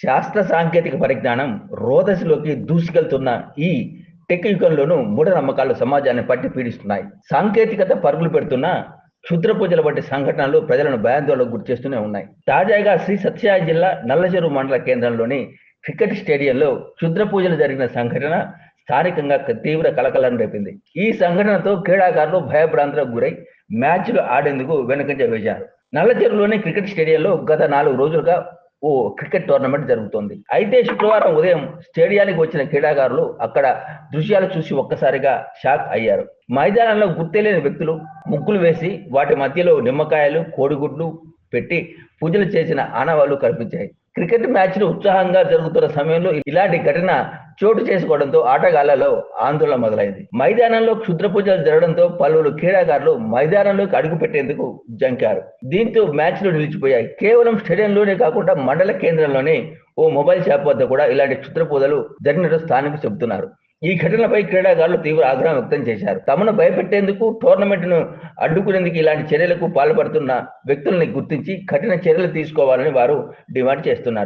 శాస్త్ర సాంకేతిక పరిజ్ఞానం రోదసిలోకి దూసుకెళ్తున్న ఈ టెక్ యుగంలోనూ మూఢనమ్మకాలు సమాజాన్ని పట్టి పీడిస్తున్నాయి. సాంకేతికత పరుగులు పెడుతున్న క్షుద్ర పూజల వంటి సంఘటనలు ప్రజలను భయాందోళనకు గురిచేస్తూనే ఉన్నాయి. తాజాగా శ్రీ సత్యసాయి జిల్లా నల్లచెరువు మండల కేంద్రంలోని క్రికెట్ స్టేడియంలో క్షుద్ర పూజలు జరిగిన సంఘటన స్థానికంగా తీవ్ర కలకలం రేపింది. ఈ సంఘటనతో క్రీడాకారులు భయభ్రాంతులకు గురై మ్యాచ్లు ఆడేందుకు వెనుకంజ వేశారు. నల్లచెరువులోని క్రికెట్ స్టేడియంలో గత 4 రోజులుగా ఓ క్రికెట్ టోర్నమెంట్ జరుగుతోంది. అయితే శుక్రవారం ఉదయం స్టేడియానికి వచ్చిన క్రీడాకారులు అక్కడ దృశ్యాలు చూసి ఒక్కసారిగా షాక్ అయ్యారు. మైదానంలో గుర్తెలేని వ్యక్తులు ముగ్గులు వేసి వాటి మధ్యలో నిమ్మకాయలు, కోడిగుడ్లు పెట్టి పూజలు చేసిన ఆనవాళ్లు కనిపించాయి. క్రికెట్ మ్యాచ్లు ఉత్సాహంగా జరుగుతున్న సమయంలో ఇలాంటి ఘటన చోటు చేసుకోవడంతో ఆటగాళ్లలో ఆందోళన మొదలైంది. మైదానంలో క్షుద్ర పూజలు జరగడంతో పలువురు క్రీడాకారులు మైదానంలోకి అడుగు పెట్టేందుకు జంకారు. దీంతో మ్యాచ్లు నిలిచిపోయాయి. కేవలం స్టేడియంలోనే కాకుండా మండల కేంద్రంలోనే ఓ మొబైల్ షాప్ వద్ద కూడా ఇలాంటి క్షుద్ర పూజలు జరిగినట్టు స్థానికులు చెబుతున్నారు. ఈ ఘటనపై క్రీడాకారులు తీవ్ర ఆగ్రహం వ్యక్తం చేశారు. తమను భయపెట్టేందుకు, టోర్నమెంట్ను అడ్డుకునేందుకు ఇలాంటి చర్యలకు పాల్పడుతున్న వ్యక్తుల్ని గుర్తించి కఠిన చర్యలు తీసుకోవాలని వారు డిమాండ్ చేస్తున్నారు.